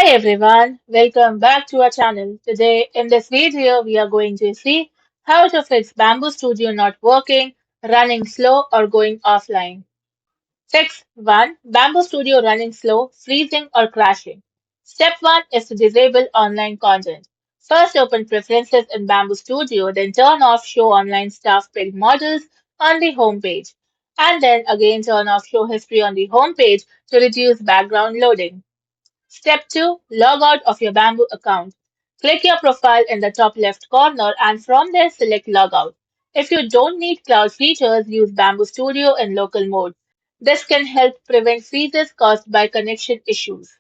Hi everyone, welcome back to our channel. Today in this video we are going to see how to fix Bambu Studio not working, running slow or going offline. Fix 1. Bambu Studio running slow, freezing or crashing. Step 1 is to disable online content. First open preferences in Bambu Studio, then turn off show online staff paid models on the home page. And then again turn off show history on the home page to reduce background loading. Step 2. Log out of your Bamboo account. Click your profile in the top left corner and from there select Logout. If you don't need cloud features, use Bamboo Studio in local mode. This can help prevent freezes caused by connection issues.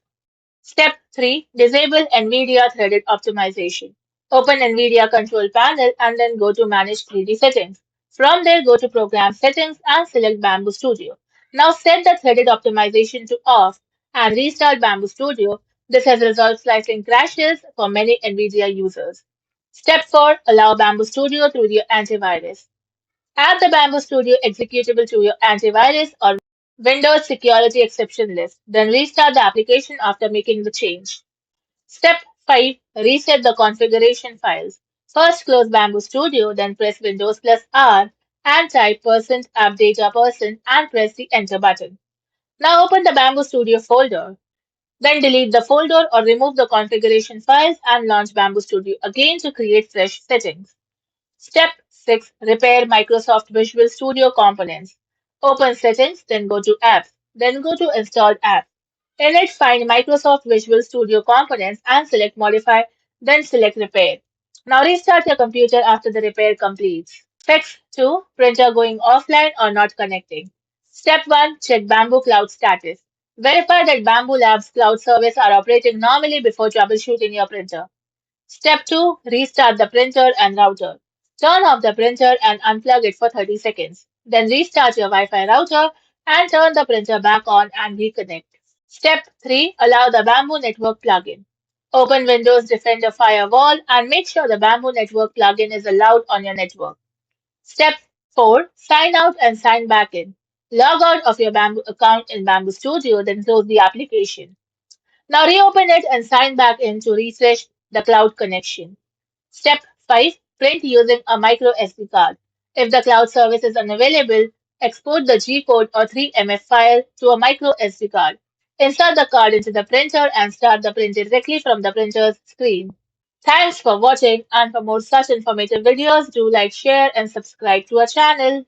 Step 3. Disable NVIDIA threaded optimization. Open NVIDIA control panel and then go to Manage 3D settings. From there, go to Program settings and select Bamboo Studio. Now set the threaded optimization to off and restart Bamboo Studio. This has resolved slicing crashes for many NVIDIA users. Step 4. Allow Bamboo Studio through your antivirus. Add the Bamboo Studio executable to your antivirus or Windows security exception list. Then restart the application after making the change. Step 5. Reset the configuration files. First close Bamboo Studio, then press Windows plus R and type %app data and press the enter button. Now open the Bamboo Studio folder. Then delete the folder or remove the configuration files and launch Bamboo Studio again to create fresh settings. Step 6. Repair Microsoft Visual Studio components. Open Settings, then go to Apps, then go to Installed Apps. In it, find Microsoft Visual Studio components and select Modify, then select Repair. Now restart your computer after the repair completes. Fix 2. Printer going offline or not connecting. Step 1. Check Bamboo Cloud status. Verify that Bamboo Labs cloud service are operating normally before troubleshooting your printer. Step 2. Restart the printer and router. Turn off the printer and unplug it for 30 seconds. Then restart your Wi-Fi router and turn the printer back on and reconnect. Step 3. Allow the Bamboo Network plugin. Open Windows Defender Firewall and make sure the Bamboo Network plugin is allowed on your network. Step 4. Sign out and sign back in. Log out of your Bamboo account in Bamboo Studio, then close the application. Now reopen it and sign back in to refresh the cloud connection. Step 5. Print using a micro SD card. If the cloud service is unavailable, export the G code or 3MF file to a micro SD card. Insert the card into the printer and start the print directly from the printer's screen. Thanks for watching, and for more such informative videos, do like, share and subscribe to our channel.